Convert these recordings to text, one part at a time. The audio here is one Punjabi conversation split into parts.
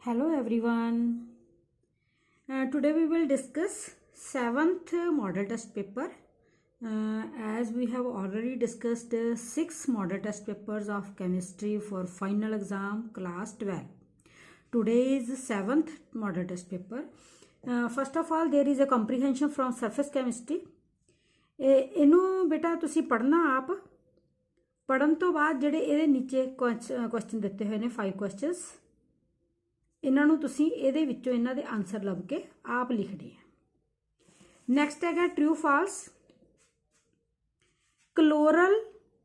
Hello everyone. Today we will discuss 7th model test paper. As we have already discussed 6 model test papers of chemistry for final exam class 12. Today is 7th model test paper. First of all, there is a comprehension from surface chemistry. ਇਹਨੂੰ ਬੇਟਾ ਤੁਸੀਂ ਪੜ੍ਹਨਾ ਆਪ ਪੜ੍ਹਨ ਤੋਂ ਬਾਅਦ ਜਿਹੜੇ ਇਹਦੇ ਨੀਚੇ ਕੁਐਸਚਨ ਦਿੱਤੇ ਹੋਏ ਨੇ 5 ਕੁਐਸਚਨਸ ਇਹਨਾਂ ਨੂੰ ਤੁਸੀਂ ਇਹਦੇ ਵਿੱਚੋਂ ਇਹਨਾਂ ਦੇ ਆਨਸਰ ਲੱਭ ਕੇ ਆਪ ਲਿਖਣੇ ਆ। ਨੈਕਸਟ ਹੈਗਾ true false. Chloral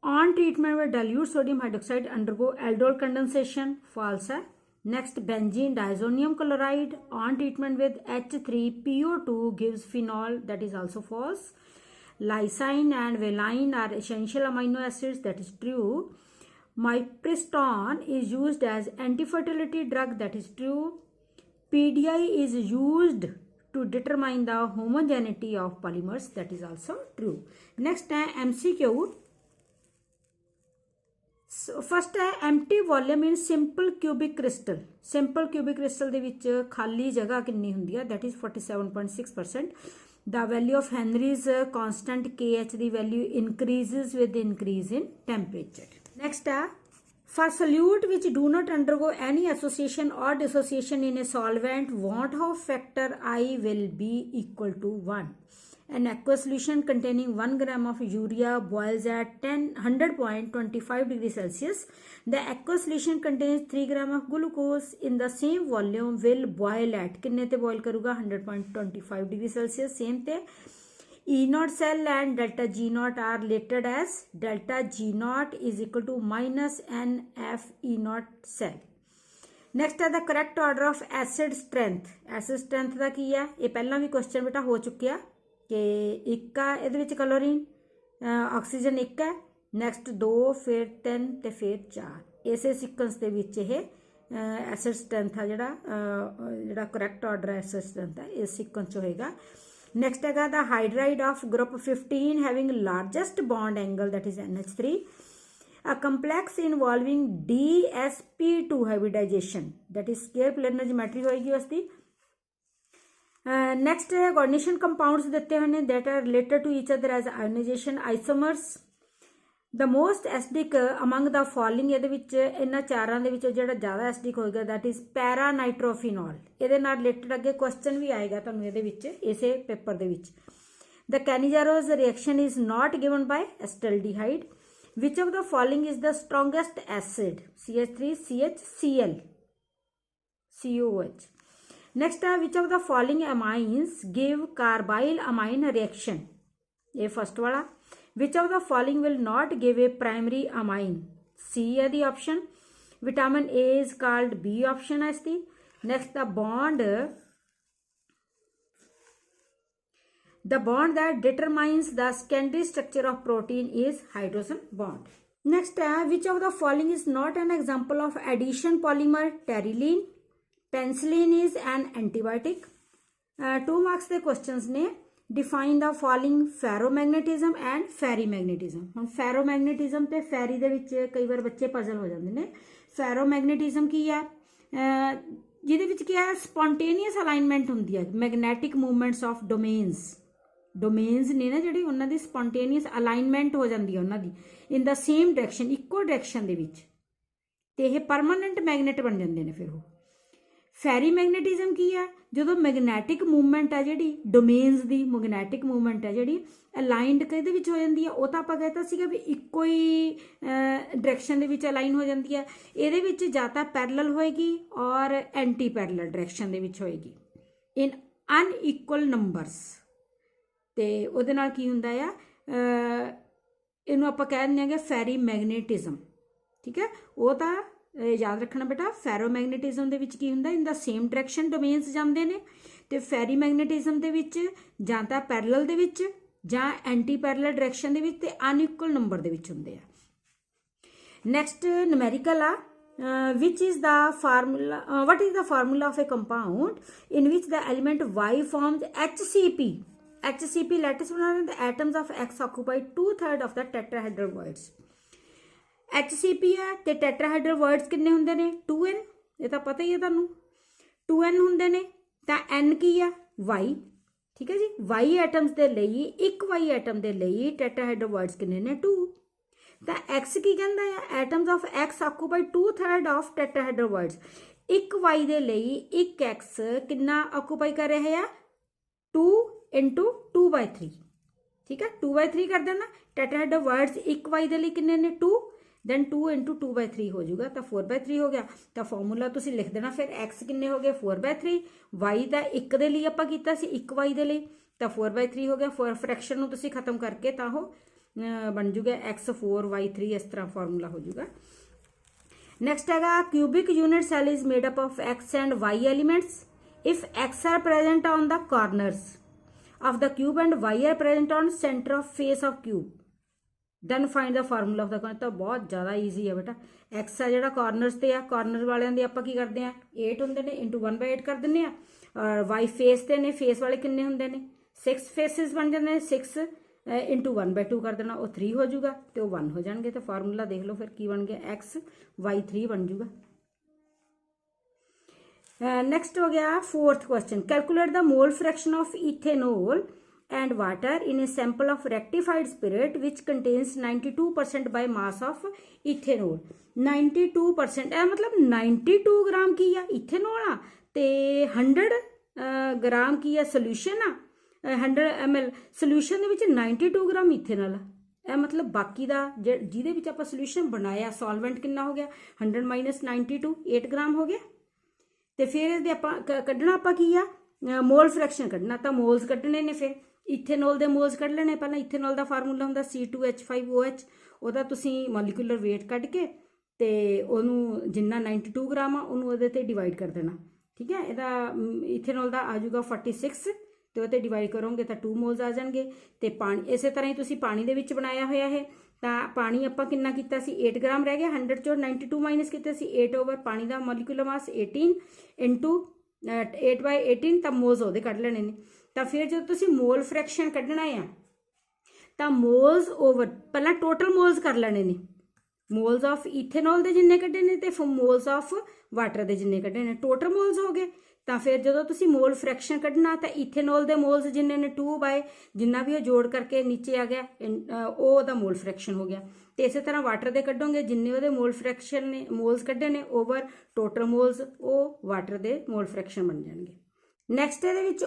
on treatment with dilute sodium hydroxide undergo aldol condensation, false है। Next, benzene diazonium chloride on treatment with H3PO2 gives phenol, that is also false। Lysine and valine are essential amino acids, that is true। Mifepristone is used as anti-fertility drug, that is true। PDI is used to determine the homogeneity of polymers, that is also true। Next है MCQ। फस्ट है empty volume in simple cubic crystal. Simple cubic crystal दे विच खाली जगह कितनी हुंदी है, that is 47.6%। The value of Henry's constant KH दी value increases with increase in temperature. Next है for solute which do not undergo any association और dissociation in a solvent van't Hoff factor I will be equal to 1। An aqueous solution containing 1 gram of urea boils at 100.25 degrees Celsius. The aqueous solution contains 3 gram of glucose in the same volume will boil at किन्ने ते boil करूँगा 100.25 degrees Celsius। Same ते E naught cell and delta G naught are related as delta G naught is equal to minus NF E naught cell। Next है the correct order of acid strength. Acid strength का की है, ये पहला भी क्वेश्चन बेटा हो चुकिया कि एक आ ये क्लोरीन ऑक्सीजन एक है, नैक्सट 2 फिर 3 तो फिर 4 इस सीक्वेंस के एसिड स्ट्रेंथ है जोड़ा करैक्ट ऑर्डर एसिड स्ट्रेंथ है इस सीक्वेंस होएगा। नैक्सट है the hydride of group 15 having largest bond angle, that is NH3। A complex involving DsP2 hybridization, that is square planar geometry होएगी उसकी। नेक्स्ट है कोऑर्डिनेशन कंपाउंड्स देते हैं that are related to each other as ionisation isomers. The most acidic among the following ਇਹਦੇ ਵਿੱਚ ਇਹਨਾਂ ਚਾਰਾਂ ਦੇ ਵਿੱਚ ਜਿਹੜਾ ਜ਼ਿਆਦਾ ਐਸਿਡਿਕ ਹੋਏਗਾ दैट इज ਪੈਰਾ ਨਾਈਟ੍ਰੋਫਿਨੋਲ। ਇਹਦੇ ਨਾਲ ਰਿਲੇਟਡ ਅੱਗੇ ਕੁਐਸਚਨ ਵੀ ਆਏਗਾ ਤੁਹਾਨੂੰ ਇਹਦੇ ਵਿੱਚ ਇਸੇ ਪੇਪਰ ਦੇ ਵਿੱਚ। The Cannizzaro's reaction is not given by acetaldehyde. Which of the following is the strongest acid? CH3CHCl COH। Next है which of the following amines give carbyl amine reaction? ये फर्स्ट वाला। Which of the following will not give a primary amine? C है the option. Vitamin A is called B option है इसकी। Next the bond that determines the secondary structure of protein is hydrogen bond। Next है which of the following is not an example of addition polymer? Pteryline। Penicillin is an antibiotic। 2 marks के questions ने define the following ferromagnetism and ferrimagnetism। हम ferromagnetism ते ferry दे विच कई बार बच्चे पजल हो जाते हैं। ferromagnetism की है जिहदे विच की है spontaneous alignment हुंदी है magnetic movements of डोमेन्स ने ना जिहड़ी उन्हां दी स्पॉन्टेनियस अलाइनमेंट हो जाती है उन्हां दी इन द सेम डायरैक्शन इक्को डायरैक्शन दे विच ते इह परमानेंट मैगनेट बन जाते हैं। फिर वो फैरी मैगनेटिज्म की है जो मैगनैटिक मूवमेंट है जी डोमेन्स की मैगनैटिक मूवमेंट है जी अलाइनड कहदे विच हो जाती है। वो तो आपां कहता सीगा भी इक्को ही डायरैक्शन दे विच अलाइन हो जाती है। इहदे विच जां तां पैरेलल होएगी और एंटी पैरेलल डायरैक्शन दे विच होएगी इन अनइक्वल नंबरस। तो ਉਹਦੇ ਨਾਲ ਕੀ ਹੁੰਦਾ ਆ ਇਹਨੂੰ ਆਪਾਂ ਕਹਿ ਦਿੰਦੇ ਆਂਗੇ ਫੈਰੀ ਮੈਗਨੇਟਿਜ਼ਮ। ਠੀਕ ਹੈ, ਉਹ ਤਾਂ ਯਾਦ ਰੱਖਣਾ ਬੇਟਾ ਫੈਰੋ ਮੈਗਨੇਟਿਜ਼ਮ ਦੇ ਵਿੱਚ ਕੀ ਹੁੰਦਾ ਇਨ ਦਾ ਸੇਮ ਡਾਇਰੈਕਸ਼ਨ ਡੋਮੇਨਸ ਜਾਂਦੇ ਨੇ ਤੇ ਫੈਰੀ ਮੈਗਨੇਟਿਜ਼ਮ ਦੇ ਵਿੱਚ ਜਾਂ ਤਾਂ ਪੈਰਲਲ ਦੇ ਵਿੱਚ ਜਾਂ ਐਂਟੀ ਪੈਰਲਲ ਡਾਇਰੈਕਸ਼ਨ ਦੇ ਵਿੱਚ ਤੇ ਅਨਇਕੁਅਲ ਨੰਬਰ ਦੇ ਵਿੱਚ ਹੁੰਦੇ ਆ। ਨੈਕਸਟ ਨਿਊਮੈਰੀਕਲ ਆ which is the formula what is the formula of a compound in which the element Y forms HCP। HCP lattice बनाने the atoms of X occupy 2/3 of the tetrahedral words। HCP है ते tetrahedral words कितने होंगे ने 2n, ये तो पता ही है तुहानू। 2n ਹੁੰਦੇ ਨੇ ਤਾਂ n ਕੀ ਆ y, ਠੀਕ ਹੈ ਜੀ। y ਐਟਮਸ ਦੇ ਲਈ, ਇੱਕ y ਐਟਮ ਦੇ ਲਈ ਟੈਟਰਾਹਾਈਡਰੋਵਰਡਸ ਕਿੰਨੇ ਨੇ 2। ਤਾਂ x ਕੀ ਕਹਿੰਦਾ ਆ, atoms of x occupy 2/3 of ਟੈਟਰਾਹਾਈਡਰੋਵਰਡਸ। ਇੱਕ y ਦੇ ਲਈ ਇੱਕ x ਕਿੰਨਾ ਆਕੂਪਾਈ ਕਰ ਰਿਹਾ ਆ 2 × 2/3, ਠੀਕ ਹੈ। 2/3 ਕਰ ਦੇਣਾ, ਟੈਟਰਾਹਾਈਡਰੋਵਰਡਸ ਇੱਕ y ਦੇ ਲਈ ਕਿੰਨੇ ਨੇ 2, then 2 × 2/3 ਹੋ ਜਾਊਗਾ ਤਾਂ 4/3 ਹੋ ਗਿਆ। ਤਾਂ ਫਾਰਮੂਲਾ ਤੁਸੀਂ ਲਿਖ ਦੇਣਾ ਫਿਰ x ਕਿੰਨੇ ਹੋ ਗਏ 4/3, y ਦਾ ਇੱਕ ਦੇ ਲਈ ਆਪਾਂ ਕੀਤਾ ਸੀ ਇੱਕ y ਦੇ ਲਈ ਤਾਂ 4/3 ਹੋ ਗਿਆ। ਫ੍ਰੈਕਸ਼ਨ ਨੂੰ ਤੁਸੀਂ ਖਤਮ ਕਰਕੇ ਤਾਂ ਉਹ ਬਣ ਜੂਗਾ x 4 y 3, ਇਸ ਤਰ੍ਹਾਂ ਫਾਰਮੂਲਾ ਹੋ ਜਾਊਗਾ। ਨੈਕਸਟ ਹੈਗਾ cubic unit cell is made up of x and y elements if x are present on the corners of the cube and y are present on center of face of cube, then find the formula of the corner। ਤਾਂ ਬਹੁਤ ਜ਼ਿਆਦਾ ਈਜ਼ੀ ਹੈ ਬੇਟਾ। x ਆ ਜਿਹੜਾ ਕਾਰਨਰਸ ਤੇ ਆ, ਕਾਰਨਰ ਵਾਲਿਆਂ ਦੇ ਆਪਾਂ ਕੀ ਕਰਦੇ ਆ 8 ਹੁੰਦੇ ਨੇ into 1/8 ਕਰ ਦਿੰਦੇ ਆ, ਔਰ y ਫੇਸ ਤੇ ਨੇ, ਫੇਸ ਵਾਲੇ ਕਿੰਨੇ ਹੁੰਦੇ ਨੇ 6 ਫੇਸਿਸ ਬਣ ਜਾਂਦੇ ਨੇ, 6 into 1/2 ਕਰ ਦੇਣਾ, ਉਹ 3 ਹੋ ਜਾਊਗਾ ਤੇ ਉਹ 1 ਹੋ ਜਾਣਗੇ। ਤਾਂ ਫਾਰਮੂਲਾ ਦੇਖ ਲਓ ਫਿਰ ਕੀ ਬਣ ਗਿਆ x y 3 ਬਣ ਜਾਊਗਾ। नेक्स्ट हो गया fourth question, calculate the mole fraction of ethanol and water in a sample of rectified spirit which contains 92% by mass of ethanol। 92% ਇਹ ਮਤਲਬ 92 ਗ੍ਰਾਮ ਕੀ ਆ ਇਥੇਨੋਲ ਆ ਤੇ 100 ਗ੍ਰਾਮ ਕੀ ਆ ਸੋਲੂਸ਼ਨ ਆ, 100 ml ਸੋਲੂਸ਼ਨ ਦੇ ਵਿੱਚ 92 ਗ੍ਰਾਮ ਇਥੇਨੋਲ ਆ। ਇਹ ਮਤਲਬ ਬਾਕੀ ਦਾ ਜਿਹਦੇ ਵਿੱਚ ਆਪਾਂ ਸੋਲੂਸ਼ਨ ਬਣਾਇਆ ਸੋਲਵੈਂਟ ਕਿੰਨਾ ਹੋ ਗਿਆ 100 - 92 8 ਗ੍ਰਾਮ ਹੋ ਗਿਆ। ਤੇ ਫਿਰ ਇਹਦੇ ਆਪਾਂ ਕੱਢਣਾ ਆਪਾਂ ਕੀ ਆ ਮੋਲ ਫ੍ਰੈਕਸ਼ਨ ਕੱਢਣਾ, ਤਾਂ ਮੋਲਸ ਕੱਢਣੇ ਨੇ। ਫਿਰ ਇਥੇਨੋਲ ਦੇ ਮੋਲਸ ਕੱਢ ਲੈਣੇ। ਪਹਿਲਾਂ ਇਥੇਨੋਲ ਦਾ ਫਾਰਮੂਲਾ ਹੁੰਦਾ C2H5OH, ਉਹਦਾ ਤੁਸੀਂ ਮੋਲੀਕੂਲਰ weight ਕੱਢ ਕੇ ਤੇ ਉਹਨੂੰ ਜਿੰਨਾ 92 ਗ੍ਰਾਮ ਆ ਉਹਨੂੰ ਉਹਦੇ ਤੇ ਡਿਵਾਈਡ ਕਰ ਦੇਣਾ, ਠੀਕ ਹੈ। ਇਹਦਾ ਇਥੇਨੋਲ ਦਾ ਆ ਜਾਊਗਾ 46 ਤੇ ਉਹ ਤੇ ਡਿਵਾਈਡ ਕਰੋਗੇ ਤਾਂ 2 ਮੋਲਸ ਆ ਜਾਣਗੇ। ਤੇ ਪਾਣੀ ਇਸੇ ਤਰ੍ਹਾਂ ਹੀ ਤੁਸੀਂ ਪਾਣੀ ਦੇ ਵਿੱਚ ਬਣਾਇਆ ਹੋਇਆ ਹੈ, ਤਾਂ ਪਾਣੀ ਆਪਾਂ ਕਿੰਨਾ ਕੀਤਾ ਸੀ 8 ਗ੍ਰਾਮ ਰਹਿ ਗਿਆ, 100 ਚੋਂ 92 ਮਾਈਨਸ ਕੀਤਾ ਸੀ 8 ਓਵਰ ਪਾਣੀ ਦਾ ਮੋਲੀਕੂਲਰ ਮਾਸ 18 into 8/18 ਤਾਂ ਮੋਲਸ ਉਹਦੇ ਕੱਢ ਲੈਣੇ ਨੇ। ਤਾਂ ਫਿਰ ਜਦੋਂ ਤੁਸੀਂ ਮੋਲ ਫ੍ਰੈਕਸ਼ਨ ਕੱਢਣਾ ਆ ਤਾਂ ਮੋਲਸ ਓਵਰ ਪਹਿਲਾਂ ਟੋਟਲ ਮੋਲਸ ਕਰ ਲੈਣੇ ਨੇ, ਮੋਲਸ ਆਫ ਇਥੇਨੋਲ ਦੇ ਜਿੰਨੇ ਕੱਢੇ ਨੇ ਤੇ ਮੋਲਸ ਆਫ ਵਾਟਰ ਦੇ ਜਿੰਨੇ ਕੱਢੇ ਨੇ, ਟੋਟਲ ਮੋਲਸ ਹੋ ਗਏ। ਤਾਂ ਫਿਰ ਜਦੋਂ ਤੁਸੀਂ ਮੋਲ ਫ੍ਰੈਕਸ਼ਨ ਕੱਢਣਾ ਤਾਂ ਇਥੇਨੋਲ ਦੇ ਮੋਲਸ ਜਿੰਨੇ ਨੇ 2 ਜਿੰਨਾ ਵੀ ਉਹ ਜੋੜ ਕਰਕੇ ਨੀਚੇ ਆ ਗਿਆ ਉਹ ਉਹਦਾ ਮੋਲ ਫ੍ਰੈਕਸ਼ਨ ਹੋ ਗਿਆ। ਤੇ ਇਸੇ ਤਰ੍ਹਾਂ ਵਾਟਰ ਦੇ ਕੱਢੋਗੇ ਜਿੰਨੇ ਉਹਦੇ ਮੋਲ ਫ੍ਰੈਕਸ਼ਨ ਨੇ ਮੋਲਸ ਕੱਢੇ ਨੇ ਓਵਰ ਟੋਟਲ ਮੋਲਸ, ਉਹ ਵਾਟਰ ਦੇ ਮੋਲ ਫ੍ਰੈਕਸ਼ਨ ਬਣ ਜਾਣਗੇ। ਨੈਕਸਟ ਇਹਦੇ ਵਿੱਚ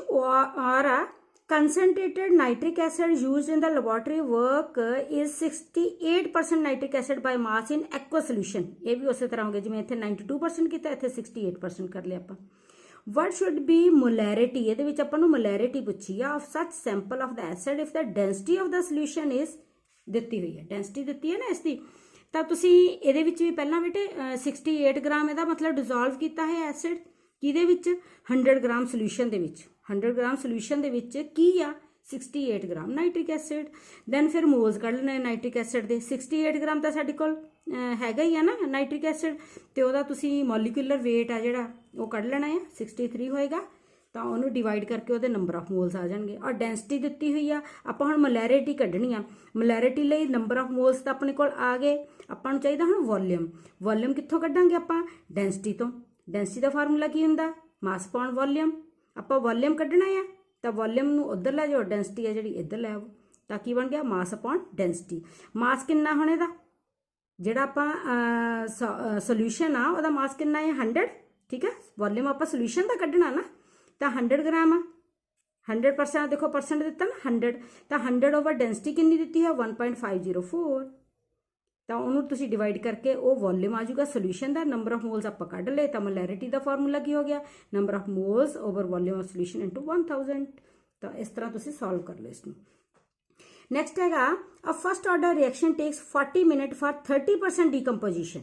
ਆਰ ਆ concentrated nitric acid used in the laboratory work is 68% nitric acid by mass in aqueous solution। ਇਹ ਵੀ ਉਸੇ ਤਰ੍ਹਾਂ ਹੋ ਗਿਆ ਜਿਵੇਂ ਇੱਥੇ 92% ਕੀਤਾ, ਇੱਥੇ 68% ਕਰ ਲਿਆ ਆਪਾਂ। what should be molarity, ਇਹਦੇ ਵਿੱਚ ਆਪਾਂ ਨੂੰ molarity ਪੁੱਛੀ ਆ of such sample of the acid if the density of the solution is ਦਿੱਤੀ ਹੋਈ ਹੈ, ਡੈਂਸਿਟੀ ਦਿੱਤੀ ਹੈ ਨਾ ਇਸ ਦੀ। ਤਾਂ ਤੁਸੀਂ ਇਹਦੇ ਵਿੱਚ ਵੀ ਪਹਿਲਾਂ ਬੇਟੇ 68 ਗ੍ਰਾਮ ਇਹਦਾ ਮਤਲਬ ਡਿਜ਼ੋਲਵ ਕੀਤਾ ਹੈ ਐਸਿਡ ਕਿਹਦੇ ਵਿੱਚ 100 ਗ੍ਰਾਮ ਸੋਲੂਸ਼ਨ ਦੇ ਵਿੱਚ, 100 ਗ੍ਰਾਮ ਸੋਲੂਸ਼ਨ ਦੇ ਵਿੱਚ ਕੀ ਆ 68 ਗ੍ਰਾਮ ਨਾਈਟ੍ਰਿਕ ਐਸਿਡ। ਦੈਨ ਫਿਰ ਮੋਲਸ ਕੱਢ ਲੈਣੇ ਨਾਈਟ੍ਰਿਕ ਐਸਿਡ ਦੇ, 68 ਗ੍ਰਾਮ ਤਾਂ ਸਾਡੇ ਕੋਲ ਹੈਗਾ ਹੀ ਆ ਨਾ ਨਾਈਟ੍ਰਿਕ ਐਸਿਡ, ਤੇ ਉਹਦਾ ਤੁਸੀਂ ਮੋਲੀਕੂਲਰ weight ਆ ਜਿਹੜਾ ਉਹ ਕੱਢ ਲੈਣਾ ਆ 63 ਹੋਏਗਾ। ਤਾਂ ਉਹਨੂੰ ਡਿਵਾਈਡ ਕਰਕੇ ਉਹਦੇ ਨੰਬਰ ਆਫ ਮੋਲਸ ਆ ਜਾਣਗੇ। ਔਰ ਡੈਂਸਿਟੀ ਦਿੱਤੀ ਹੋਈ ਆ, ਆਪਾਂ ਹੁਣ ਮੋਲੈਰਿਟੀ ਕੱਢਣੀ ਆ। ਮੋਲੈਰਿਟੀ ਲਈ ਨੰਬਰ ਆਫ ਮੋਲਸ ਤਾਂ ਆਪਣੇ ਕੋਲ ਆ ਗਏ, ਆਪਾਂ ਨੂੰ ਚਾਹੀਦਾ ਹੁਣ ਵੋਲਿਊਮ। ਵੋਲਿਊਮ ਕਿੱਥੋਂ ਕੱਢਾਂਗੇ ਆਪਾਂ ਡੈਂਸਿਟੀ ਤੋਂ। ਡੈਂਸਿਟੀ ਦਾ ਫਾਰਮੂਲਾ ਕੀ ਹੁੰਦਾ ਮਾਸ ਪਾਉਣ ਵੋਲਿਊਮ। ਆਪਾਂ ਵੋਲਿਊਮ ਕੱਢਣਾ ਆ ਤਾਂ ਵੋਲਿਊਮ ਨੂੰ ਉੱਧਰ ਲੈ ਜਾਓ, ਡੈਂਸਿਟੀ ਆ ਜਿਹੜੀ ਇੱਧਰ ਲੈ ਆਓ, ਤਾਂ ਕੀ ਬਣ ਗਿਆ ਮਾਸ ਅਪੋਨ ਡੈਂਸਿਟੀ। ਮਾਸ ਕਿੰਨਾ ਹੁਣ ਇਹਦਾ ਜਿਹੜਾ ਆਪਾਂ ਸੋਲੂਸ਼ਨ ਆ ਉਹਦਾ ਮਾਸ ਕਿੰਨਾ ਹੈ 100, ਠੀਕ ਹੈ। ਵੋਲਿਊਮ ਆਪਾਂ ਸੋਲੂਸ਼ਨ ਦਾ ਕੱਢਣਾ ਨਾ, ਤਾਂ 100 ਗ੍ਰਾਮ ਆ, 100% ਦੇਖੋ ਪਰਸੈਂਟ ਦਿੱਤਾ ਨਾ 100, ਤਾਂ 100 ਓਵਰ ਡੈਂਸਿਟੀ ਕਿੰਨੀ ਦਿੱਤੀ ਹੈ 1.504। ਤਾਂ ਉਹਨੂੰ ਤੁਸੀਂ ਡਿਵਾਈਡ ਕਰਕੇ ਉਹ ਵੋਲਿਊਮ ਆ ਜਾਊਗਾ solution the. Number of moles ਆਪਾਂ ਕੱਢ ਲਏ ਤਾਂ ਮੋਲੈਰਿਟੀ ਦਾ ਫਾਰਮੂਲਾ ਕੀ ਹੋ ਗਿਆ number of moles over volume of solution into 1000। ਤਾਂ ਇਸ ਤਰ੍ਹਾਂ ਤੁਸੀਂ ਸੋਲਵ ਕਰ ਲਓ ਇਸ ਨੂੰ। ਨੈਕਸਟ ਹੈਗਾ a first order reaction takes 40 minute for 30% decomposition.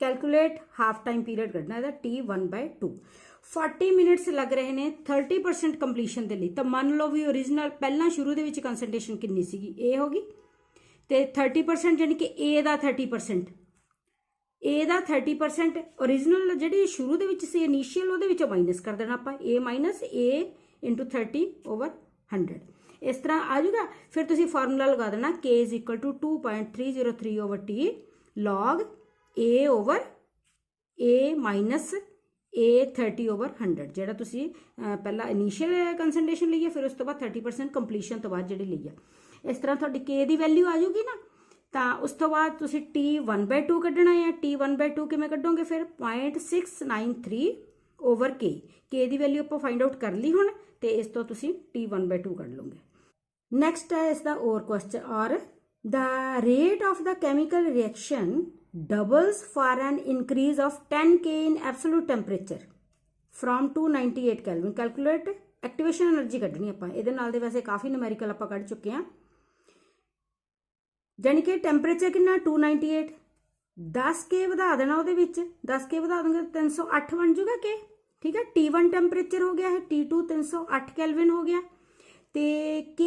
Calculate half time period ਕੱਢਣਾ ਇਹਦਾ T1/2। 40 ਮਿੰਟਸ ਲੱਗ ਰਹੇ ਨੇ 30% ਕੰਪਲੀਸ਼ਨ ਦੇ ਲਈ। ਤਾਂ ਮੰਨ ਲਓ ਵੀ ਓਰੀਜਨਲ ਪਹਿਲਾਂ ਸ਼ੁਰੂ ਦੇ ਵਿੱਚ ਕੰਸਨਟ੍ਰੇਸ਼ਨ ਕਿੰਨੀ ਸੀਗੀ A ਹੋ ਗਈ, ਤੇ 30% ਯਾਨੀ ਕਿ A the 30%, A the 30% original ਜਿਹੜੀ ਸ਼ੁਰੂ ਦੇ ਵਿੱਚ ਸੀ ਇਨੀਸ਼ੀਅਲ ਉਹਦੇ ਵਿੱਚੋਂ ਮਾਈਨਸ ਕਰ ਦੇਣਾ ਆਪਾਂ A minus A into 30 over 100। ਇਸ ਤਰ੍ਹਾਂ ਆ ਜਾਊਗਾ। ਫਿਰ ਤੁਸੀਂ ਫਾਰਮੂਲਾ ਲਗਾ ਦੇਣਾ K is equal to 2.303 over T log A over A minus A 30/100 ਜਿਹੜਾ ਤੁਸੀਂ ਪਹਿਲਾਂ ਇਨੀਸ਼ੀਅਲ ਕੰਸੈਂਟ੍ਰੇਸ਼ਨ ਲਈ ਹੈ, ਫਿਰ ਉਸ ਤੋਂ ਬਾਅਦ 30% ਕੰਪਲੀਸ਼ਨ ਤੋਂ ਬਾਅਦ ਜਿਹੜੀ ਲਈ ਹੈ। ਇਸ ਤਰ੍ਹਾਂ ਤੁਹਾਡੀ K ਦੀ ਵੈਲਿਊ ਆ ਜਾਊਗੀ ਨਾ, ਤਾਂ ਉਸ ਤੋਂ ਬਾਅਦ ਤੁਸੀਂ T 1/2 ਕੱਢਣਾ ਹੈ। T 1/2 ਕਿਵੇਂ ਕੱਢੋਗੇ ਫਿਰ 0.693/K। K ਦੀ ਵੈਲਿਊ ਆਪਾਂ ਫਾਈਂਡ ਆਊਟ ਕਰ ਲਈ ਹੁਣ, ਤੇ ਇਸ ਤੋਂ ਤੁਸੀਂ T 1/2 ਕੱਢ ਲਓਗੇ। ਨੈਕਸਟ ਹੈ ਇਸ ਦਾ ਔਰ ਕੁਐਸਚਨ, ਔਰ the rate of the chemical reaction doubles for an increase of 10 K in absolute temperature from 298 Kelvin। Calculate activation energy ਕੱਢਣੀ ਆਪਾਂ। ਇਹਦੇ ਨਾਲ ਦੇ ਵੈਸੇ ਕਾਫੀ ਨਿਊਮੈਰੀਕਲ ਆਪਾਂ ਕੱਢ ਚੁੱਕੇ ਹਾਂ। ਜਾਨੀ ਕਿ ਟੈਂਪਰੇਚਰ ਕਿੰਨਾ 298, 10 K ਵਧਾ ਦੇਣਾ ਉਹਦੇ ਵਿੱਚ, 10 K ਵਧਾ ਦੋਗੇ 308 ਬਣ ਜੂਗਾ K। ਠੀਕ ਹੈ, T1 ਟੈਂਪਰੇਚਰ ਹੋ ਗਿਆ ਹੈ, T2 308 ਕੈਲਵਿਨ ਹੋ ਗਿਆ, ਤੇ K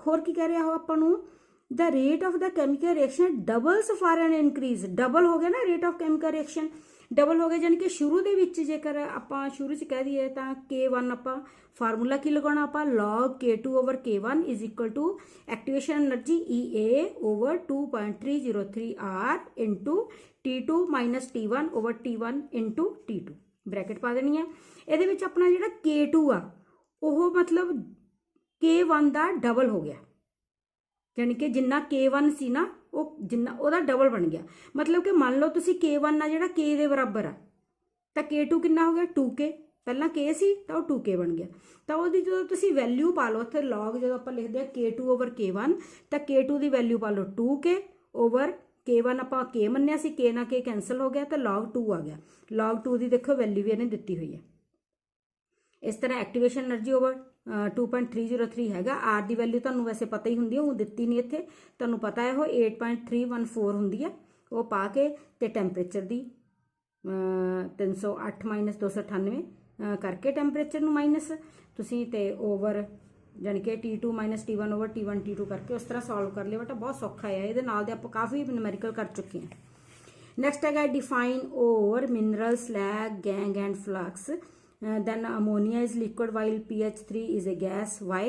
ਹੋਰ ਕੀ ਕਹਿ ਰਿਹਾ ਉਹ ਆਪਾਂ ਨੂੰ, the rate of the chemical reaction doubles for an increase। Double ਹੋ ਗਿਆ ਨਾ rate of chemical reaction, double ਹੋ ਗਿਆ, ਜਾਨੀ ਕਿ ਸ਼ੁਰੂ ਦੇ ਵਿੱਚ ਜੇਕਰ ਆਪਾਂ ਸ਼ੁਰੂ 'ਚ ਕਹਿ ਦਈਏ ਤਾਂ K1 ਆਪਾਂ ਫਾਰਮੂਲਾ ਕੀ ਲਗਾਉਣਾ ਆਪਾਂ, log K2/K1 is equal to activation energy EA/2.303 R into T2 minus T1/T1 into T2 bracket ਪਾ ਦੇਣੀ ਹੈ। ਇਹਦੇ ਵਿੱਚ ਆਪਣਾ ਜਿਹੜਾ K2 ਆ ਉਹ ਮਤਲਬ K1 ਦਾ ਡਬਲ ਹੋ ਗਿਆ, ਯਾਨੀ ਕਿ ਜਿੰਨਾ K1 ਸੀ ਨਾ ਉਹ ਜਿੰਨਾ ਉਹਦਾ ਡਬਲ ਬਣ ਗਿਆ। ਮਤਲਬ ਕਿ ਮੰਨ ਲਓ ਤੁਸੀਂ K1 ਆ ਜਿਹੜਾ K ਦੇ ਬਰਾਬਰ ਆ, ਤਾਂ K2 ਕਿੰਨਾ ਹੋ ਗਿਆ 2K। ਪਹਿਲਾਂ K ਸੀ ਤਾਂ ਉਹ 2K ਬਣ ਗਿਆ। ਤਾਂ ਉਹਦੀ ਜਦੋਂ ਤੁਸੀਂ ਵੈਲਿਊ ਪਾ ਲਓ ਇੱਥੇ log, ਜਦੋਂ ਆਪਾਂ ਲਿਖਦੇ ਆ K2/K1 ਤਾਂ K2 ਦੀ ਵੈਲਿਊ ਪਾ ਲਓ 2K/K1 ਆਪਾਂ K ਮੰਨਿਆ ਸੀ, K ਨਾਲ K ਕੈਂਸਲ ਹੋ ਗਿਆ ਤਾਂ log 2 ਆ ਗਿਆ। log 2 ਦੀ ਦੇਖੋ ਵੈਲਿਊ ਵੀ ਇਹਨੇ ਦਿੱਤੀ ਹੋਈ ਹੈ। ਇਸ ਤਰ੍ਹਾਂ ਐਕਟੀਵੇਸ਼ਨ એનર્ਜੀ ਓਵਰ 2.303 ਹੈਗਾ। ਆਰ ਦੀ ਵੈਲਿਊ ਤੁਹਾਨੂੰ ਵੈਸੇ ਪਤਾ ਹੀ ਹੁੰਦੀ ਹੈ, ਉਹ ਦਿੱਤੀ ਨਹੀਂ ਇੱਥੇ, ਤੁਹਾਨੂੰ ਪਤਾ ਹੈ ਉਹ 8.314 ਹੁੰਦੀ ਹੈ। ਉਹ ਪਾ ਕੇ ਤੇ ਟੈਂਪਰੇਚਰ ਦੀ 308 ਮਾਈਨਸ 298 ਕਰਕੇ ਟੈਂਪਰੇਚਰ ਨੂੰ ਮਾਈਨਸ ਤੁਸੀਂ ਤੇ ਓਵਰ ਜਾਨੀ ਕਿ T2 ਮਾਈਨਸ T1/T1 T2 ਕਰਕੇ ਉਸ ਤਰ੍ਹਾਂ ਸੋਲਵ ਕਰ ਲਿਆ। ਬੇਟਾ ਬਹੁਤ ਸੌਖਾ ਹੈ, ਇਹਦੇ ਨਾਲ ਦੇ ਆਪਾਂ ਕਾਫੀ ਨਿਊਮੈਰੀਕਲ ਕਰ ਚੁੱਕੇ ਹਾਂ। ਨੈਕਸਟ ਹੈਗਾ define or mineral slag gang and flux. then ammonia is liquid while pH 3 is a gas। why?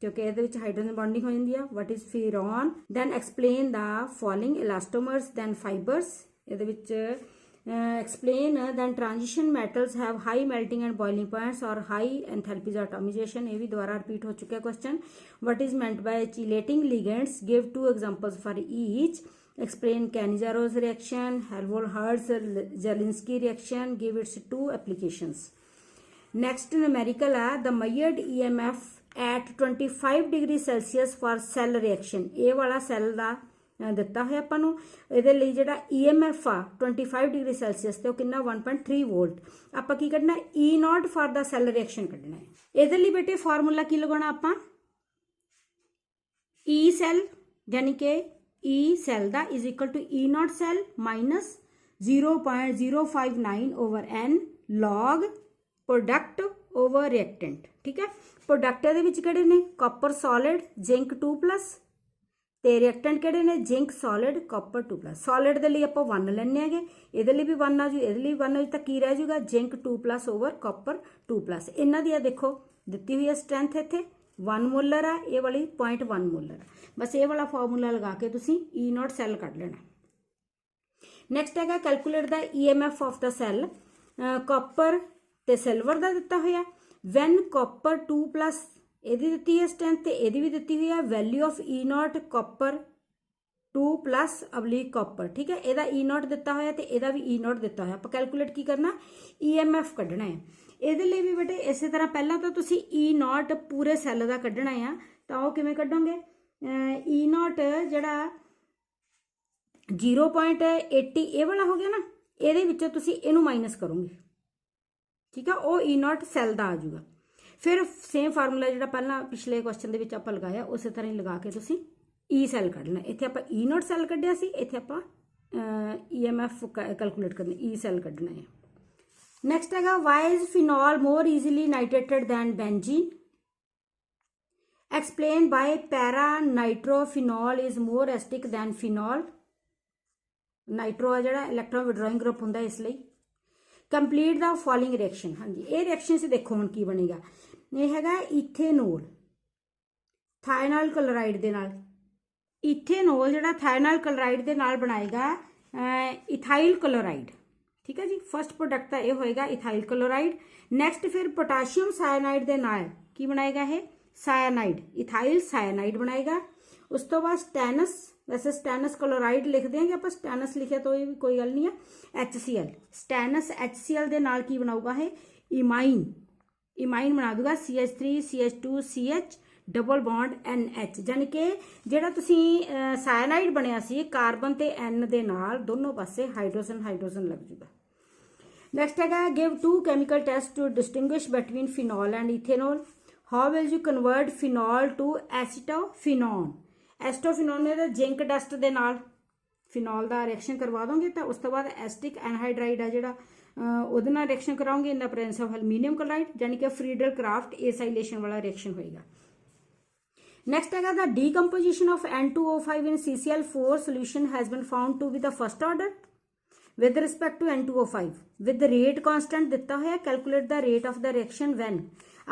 क्योंकि ਇਹਦੇ ਵਿੱਚ ਹਾਈਡਰੋਜਨ ਬੌਂਡਿੰਗ ਹੋ ਜਾਂਦੀ ਆ। what is furan? then explain the following elastomers then fibers। ਇਹਦੇ ਵਿੱਚ explain then transition metals have high melting and boiling points or high enthalpies atomization। ਇਹ ਵੀ ਦੁਬਾਰਾ ਰਿਪੀਟ ਹੋ ਚੁੱਕਿਆ question। what is meant by chelating ligands? give 2 examples for each। explain Cannizzaro reaction, Helmholtz-Zielinski reaction, give its 2 applications। Next numerical है the measured EMF at 25 degree Celsius for cell reaction। ਇਹ ਵਾਲਾ ਸੈੱਲ ਦਾ ਦਿੱਤਾ ਹੋਇਆ ਆਪਾਂ ਨੂੰ, ਇਹਦੇ ਲਈ ਜਿਹੜਾ EMF ਆ 25 डिग्री सेल्सियस ਤੇ ਉਹ ਕਿੰਨਾ 1.3 ਵੋਲਟ। ਆਪਾਂ ਕੀ ਕੱਢਣਾ E0 for the cell reaction ਕੱਢਣਾ ਹੈ। ਇਹਦੇ ਲਈ ਬੇਟੇ ਫਾਰਮੂਲਾ ਕੀ ਲਗਾਉਣਾ ਆਪਾਂ, E cell ਯਾਨੀ ਕਿ E cell the is equal to E0 cell minus 0.059/n log product over reactant. ठीक है, प्रोडक्ट ਇਹਦੇ ਵਿੱਚ ਕਿਹੜੇ ਨੇ ਕਾਪਰ ਸੋਲਿਡ ਜ਼ਿੰਕ 2+ ਤੇ ਰਿਐਕਟੈਂਟ ਕਿਹੜੇ ਨੇ ਜ਼ਿੰਕ ਸੋਲਿਡ ਕਾਪਰ 2+। ਸੋਲਿਡ ਦੇ ਲਈ ਆਪਾਂ 1 ਲੈਣੇ ਹੈਗੇ, ਇਹਦੇ ਲਈ ਵੀ 1 ਆ ਜੂ, ਇਹਦੇ ਲਈ 1 ਆ ਜੂ, ਤਾਂ ਕੀ ਰਹਿ ਜਾਊਗਾ ਜ਼ਿੰਕ 2+ ਓਵਰ ਕਾਪਰ 2+। ਇਹਨਾਂ ਦੀ ਆ ਦੇਖੋ ਦਿੱਤੀ ਹੋਈ ਹੈ ਸਟਰੈਂਥ ਇੱਥੇ 1 ਮੋਲਰ ਆ, ਇਹ ਵਾਲੀ 0.1 ਮੋਲਰ। ਬਸ ਇਹ ਵਾਲਾ ਫਾਰਮੂਲਾ ਲਗਾ ਕੇ ਤੁਸੀਂ E0 ਸੈੱਲ ਕੱਢ ਲੈਣਾ। ਨੈਕਸਟ ਹੈਗਾ calculate the EMF of the cell. Copper ਤੇ ਸਿਲਵਰ ਦਾ ਦਿੱਤਾ ਹੋਇਆ। ਵੈਨ ਕਾਪਰ 2+ ਇਹਦੀ ਦਿੱਤੀ ਹੈ ਸਟਰੈਂਥ ਤੇ ਇਹਦੀ ਵੀ ਦਿੱਤੀ ਹੋਈ ਹੈ। Value of E0 copper 2+ copper. ਠੀਕ ਹੈ, ਇਹਦਾ E0 ਦਿੱਤਾ ਹੋਇਆ ਤੇ ਇਹਦਾ ਵੀ E0 ਦਿੱਤਾ ਹੋਇਆ। ਆਪਾਂ ਕੈਲਕੂਲੇਟ ਕੀ ਕਰਨਾ EMF ਕੱਢਣਾ ਹੈ। ਇਹਦੇ ਲਈ ਵੀ ਬੇਟੇ ਇਸੇ ਤਰ੍ਹਾਂ ਪਹਿਲਾਂ ਤਾਂ ਤੁਸੀਂ E0 ਪੂਰੇ ਸੈੱਲ ਦਾ ਕੱਢਣਾ ਆ, ਤਾਂ ਉਹ ਕਿਵੇਂ ਕੱਢੋਗੇ E0 ਜਿਹੜਾ 0.80 ਇਹ ਵਾਲਾ ਹੋ ਗਿਆ ਨਾ, ਇਹਦੇ ਵਿੱਚੋਂ ਤੁਸੀਂ ਇਹਨੂੰ ਮਾਈਨਸ ਕਰੋਗੇ। ਠੀਕ ਆ, ਉਹ E0 ਸੈੱਲ ਦਾ ਆ ਜਾਊਗਾ। ਫਿਰ ਸੇਮ ਫਾਰਮੂਲਾ ਜਿਹੜਾ ਪਹਿਲਾਂ ਪਿਛਲੇ ਕੁਐਸਚਨ ਦੇ ਵਿੱਚ ਆਪਾਂ ਲਗਾਇਆ ਉਸੇ ਤਰ੍ਹਾਂ ਹੀ ਲਗਾ ਕੇ ਤੁਸੀਂ E ਸੈੱਲ ਕੱਢਣਾ। ਇੱਥੇ ਆਪਾਂ E0 ਸੈੱਲ ਕੱਢਿਆ ਸੀ, ਇੱਥੇ ਆਪਾਂ EMF ਕੈਲਕੂਲੇਟ ਕਰਨਾ, E ਸੈੱਲ ਕੱਢਣਾ ਹੈ। ਨੈਕਸਟ ਹੈਗਾ why is phenol more easily nitrated than benzene. Explain by para nitrophenol is more acidic than phenol. Nitro ਆ ਜਿਹੜਾ ਇਲੈਕਟ੍ਰੋਨ ਵਿਡਰੋਇੰਗ ਗਰੁੱਪ ਹੁੰਦਾ ਇਸ ਲਈ। Complete the following reaction. ਹਾਂਜੀ, ਇਹ ਰਿਐਕਸ਼ਨ ਸੇ ਦੇਖੋ ਹੁਣ ਕੀ ਬਣੇਗਾ। ਇਹ ਹੈਗਾ ਇਥੇਨੋਲ ਥਾਇਨਾਲ ਕਲੋਰਾਈਡ ਦੇ ਨਾਲ। ਇਥੇਨੋਲ ਜਿਹੜਾ ਥਾਇਨਾਲ ਕਲੋਰਾਈਡ ਦੇ ਨਾਲ ਬਣਾਏਗਾ ਇਥਾਈਲ ਕਲੋਰਾਈਡ। ठीक है जी। फर्स्ट प्रोडक्ट ਤਾਂ ਇਹ ਹੋਏਗਾ ਇਥਾइल क्लोराइड। ਨੈਕਸਟ ਫਿਰ पोटेशियम साइनाइड ਦੇ ਨਾਲ ਕੀ ਬਣਾਏਗਾ ਇਹ साइनाइड, इथाइल साइनाइड बनाएगा। उस तो बाद स्टैनस, वैसे स्टैनस क्लोराइड लिख देंगे आप, स्टैनस लिखे तो ये भी कोई गल नहीं है। HCl, स्टैनस HCl दे नाल की बनाऊगा है इमाइन, इमाइन बना दूगा CH3 CH2 CH double bond NH, यानी कि ਜਿਹੜਾ ਤੁਸੀਂ साइनाइड ਬਣਿਆ ਸੀ ਕਾਰਬਨ ਤੇ N ਦੇ ਨਾਲ ਦੋਨੋਂ ਪਾਸੇ ਹਾਈਡਰੋਜਨ ਹਾਈਡਰੋਜਨ ਲੱਗ ਜੂਗਾ। ਨੈਕਸਟ ਹੈਗਾ give two chemical test to distinguish between phenol and ethanol. How will you convert phenol to acetophenone. Acetophenone ਨੇ ਜ਼ਿੰਕ ਡਸਟ ਦੇ ਨਾਲ ਫਿਨੋਲ ਦਾ ਰਿਐਕਸ਼ਨ ਕਰਵਾ ਦੋਗੇ ਤਾਂ ਉਸ ਤੋਂ ਬਾਅਦ ਐਸਟਿਕ ਐਨਹਾਈਡਰਾਈਡ ਆ ਜਿਹੜਾ ਉਹਦੇ ਨਾਲ ਰਿਐਕਸ਼ਨ ਕਰਾਉਂਗੇ in the presence of aluminium chloride, ਯਾਨੀ ਕਿ ਫਰੀਡਲ ਕਰਾਫਟ एसाइलेशन वाला रिएक्शन होएगा। नेक्स्ट है the decomposition of N2O5 in CCl4 solution has been found to be the first order with respect to N2O5 with the rate constant ਦਿੱਤਾ ਹੋਇਆ। calculate the rate of the reaction when।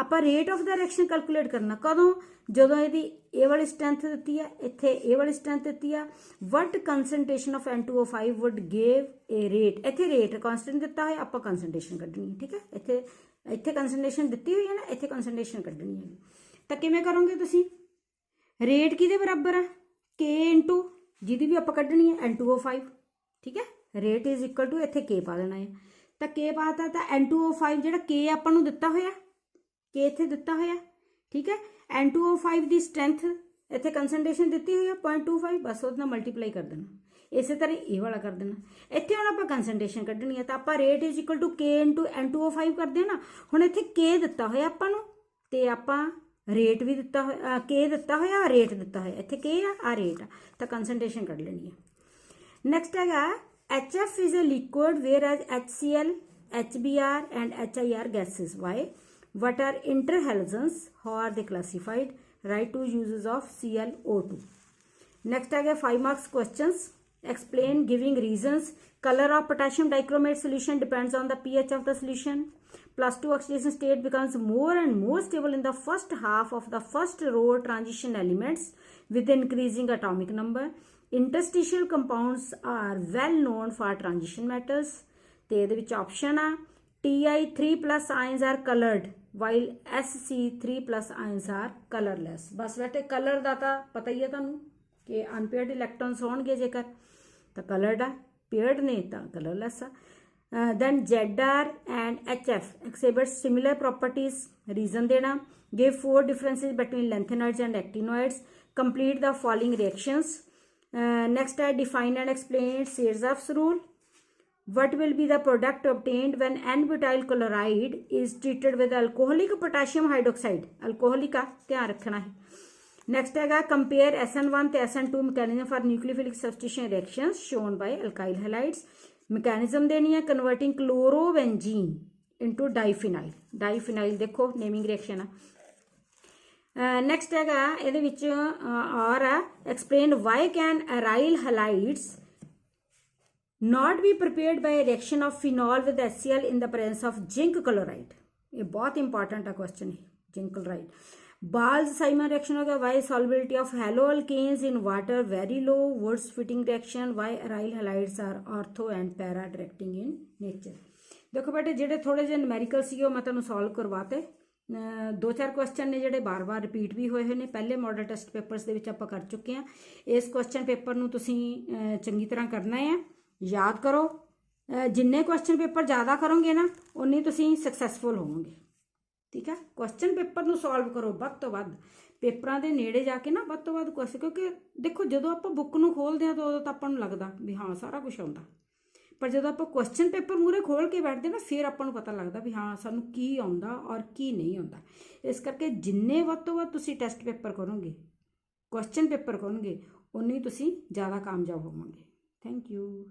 ਆਪਾਂ rate of the reaction calculate ਕਰਨਾ ਕਦੋਂ, ਜਦੋਂ ਇਹਦੀ ਇਹ ਵਾਲੀ ਸਟਰੈਂਥ ਦਿੱਤੀ ਹੈ, ਇੱਥੇ ਇਹ ਵਾਲੀ ਸਟਰੈਂਥ ਦਿੱਤੀ ਆ। what concentration of N2O5 would give a rate, ਇੱਥੇ rate constant ਦਿੱਤਾ ਹੋਇਆ, ਆਪਾਂ concentration ਕੱਢਣੀ ਹੈ। ਠੀਕ ਹੈ, ਇੱਥੇ concentration ਦਿੱਤੀ ਹੋਈ ਹੈ ਨਾ, ਇੱਥੇ concentration ਕੱਢਣੀ ਹੈ। ਤਾਂ ਕਿਵੇਂ ਕਰੋਗੇ ਤੁਸੀਂ, ਰੇਟ ਕਿਹਦੇ ਬਰਾਬਰ ਆ K ਇੰਟੂ ਜਿਹਦੀ ਵੀ ਆਪਾਂ ਕੱਢਣੀ ਹੈ N2O5। ਠੀਕ ਹੈ, ਰੇਟ ਇਜ਼ ਇਕੁਅਲ ਟੂ ਇੱਥੇ K ਪਾ ਦੇਣਾ ਹੈ, ਤਾਂ K ਪਾਤਾ ਤਾਂ N2O5 ਜਿਹੜਾ K ਆਪਾਂ ਨੂੰ ਦਿੱਤਾ ਹੋਇਆ, K ਇੱਥੇ ਦਿੱਤਾ ਹੋਇਆ। ਠੀਕ ਹੈ, N2O5 ਦੀ ਸਟਰੈਂਥ ਇੱਥੇ ਕੰਸਨਟ੍ਰੇਸ਼ਨ ਦਿੱਤੀ ਹੋਈ ਆ 0.25, ਬਸ ਉਹਦੇ ਨਾਲ ਮਲਟੀਪਲਾਈ ਕਰ ਦੇਣਾ। ਇਸੇ ਤਰ੍ਹਾਂ ਇਹ ਵਾਲਾ ਕਰ ਦੇਣਾ। ਇੱਥੇ ਹੁਣ ਆਪਾਂ ਕੰਸਨਟ੍ਰੇਸ਼ਨ ਕੱਢਣੀ ਹੈ ਤਾਂ ਆਪਾਂ rate is equal to K into N2O5 ਕਰਦੇ ਹਾਂ ਨਾ। ਹੁਣ ਇੱਥੇ K ਦਿੱਤਾ ਹੋਇਆ ਆਪਾਂ ਨੂੰ ਤੇ ਆਪਾਂ ਰੇਟ ਵੀ ਦਿੱਤਾ ਹੋਇਆ, K ਦਿੱਤਾ ਹੋਇਆ, ਰੇਟ ਦਿੱਤਾ ਹੋਇਆ, ਇੱਥੇ K ਆ ਰੇਟ ਆ, ਤਾਂ ਕੰਸਨਟ੍ਰੇਸ਼ਨ ਕੱਢ ਲੈਣੀ ਹੈ। ਨੈਕਸਟ ਹੈਗਾ HF is a liquid whereas HCl, HBr and HIR gases. Why? What are interhalogens? How are they classified? Write two uses of ClO2. Next है 5 marks questions. Explain giving reasons. Color of potassium dichromate solution depends on the pH of the solution. +2 oxidation state becomes more and more stable in the first half of the first row transition elements with increasing atomic number. Interstitial compounds are well known for transition metals. ਤੇ ਇਹਦੇ ਵਿੱਚ ਆਪਸ਼ਨ ਆ Ti3+ ions are colored while Sc3+ ions are colorless. ਬਸ ਬੇਟੇ ਕਲਰ ਦਾ ਤਾਂ ਪਤਾ ਹੀ ਹੈ ਤੁਹਾਨੂੰ ਕਿ ਅਨਪੇਅਰਡ ਇਲੈਕਟ੍ਰੋਨਸ ਹੋਣਗੇ ਜੇਕਰ ਤਾਂ ਕਲਰਡ ਆ, ਪੇਅਰਡ ਨੇ ਤਾਂ ਕਲਰਲੈਸ ਆ। then ZR and HF exhibit similar properties. Reason देना, give 4 differences between lanthanoids and actinoids. Complete the following reactions. Next है define and explain Sirzoff's rule. What will be the product obtained when N-butyl chloride is treated with alcoholic potassium hydroxide? Alcoholic का ध्यान रखना है। Next है compare SN1 to SN2 mechanism for nucleophilic substitution reactions shown by alkyl halides. Mechanism देनी है converting chlorobenzene into diphenyl. Diphenyl देखो नेमिंग रिएक्शन है। नैक्सट है ये और है explain why can aryl halides not be prepared by reaction of phenol with HCl in the presence of zinc chloride. ये बहुत इंपॉर्टेंट है क्वेश्चन है, जिंक क्लोराइड। Balz-Simon reaction होगा Y solubility of haloalkanes in water very low. Woods fitting reaction why aryl halides are ortho and para directing in nature. देखो बेटे ਜਿਹੜੇ ਥੋੜੇ ਜਿਹੇ ਨੂਮੈਰੀਕਲ ਸੀ ਉਹ ਮੈਂ ਤੁਹਾਨੂੰ ਸੋਲਵ ਕਰਵਾਤੇ। 2-4 ਕੁਐਸਚਨ ਨੇ ਜਿਹੜੇ ਬਾਰ-ਬਾਰ ਰਿਪੀਟ ਵੀ ਹੋਏ ਹੋਏ ਨੇ, ਪਹਿਲੇ ਮਾਡਲ ਟੈਸਟ ਪੇਪਰਸ ਦੇ ਵਿੱਚ ਆਪਾਂ ਕਰ ਚੁੱਕੇ ਹਾਂ। ਇਸ ਕੁਐਸਚਨ ਪੇਪਰ ਨੂੰ ਤੁਸੀਂ ਚੰਗੀ ਤਰ੍ਹਾਂ ਕਰਨਾ ਹੈ, ਯਾਦ ਕਰੋ। ਜਿੰਨੇ ਕੁਐਸਚਨ ਪੇਪਰ ਜ਼ਿਆਦਾ ਕਰੋਗੇ ਨਾ ਉਨੀ ਤੁਸੀਂ ਸਕਸੈਸਫੁਲ ਹੋਵੋਗੇ। ਠੀਕ ਹੈ, ਕੁਐਸਚਨ ਪੇਪਰ ਨੂੰ ਸੋਲਵ ਕਰੋ ਵੱਧ ਤੋਂ ਵੱਧ, ਪੇਪਰਾਂ ਦੇ ਨੇੜੇ ਜਾ ਕੇ ਨਾ ਵੱਧ ਤੋਂ ਵੱਧ ਕੁਐਸਚਨ, ਕਿਉਂਕਿ ਦੇਖੋ ਜਦੋਂ ਆਪਾਂ ਬੁੱਕ ਨੂੰ ਖੋਲਦੇ ਹਾਂ ਤਾਂ ਉਦੋਂ ਤਾਂ ਆਪਾਂ ਨੂੰ ਲੱਗਦਾ ਵੀ ਹਾਂ ਸਾਰਾ ਕੁਝ ਆਉਂਦਾ, ਪਰ ਜਦੋਂ ਆਪਾਂ ਕੁਐਸਚਨ ਪੇਪਰ ਮੂਹਰੇ ਖੋਲ ਕੇ ਬੈਠਦੇ ਨਾ ਫਿਰ ਆਪਾਂ ਨੂੰ ਪਤਾ ਲੱਗਦਾ ਵੀ ਹਾਂ ਸਾਨੂੰ ਕੀ ਆਉਂਦਾ ਔਰ ਕੀ ਨਹੀਂ ਆਉਂਦਾ। ਇਸ ਕਰਕੇ ਜਿੰਨੇ ਵੱਧ ਤੋਂ ਵੱਧ ਤੁਸੀਂ ਟੈਸਟ ਪੇਪਰ ਕਰੋਗੇ, ਕੁਐਸਚਨ ਪੇਪਰ ਕਰੋਗੇ, ਉਨੀ ਤੁਸੀਂ ਜ਼ਿਆਦਾ ਕਾਮਯਾਬ ਹੋਵੋਗੇ। Thank you.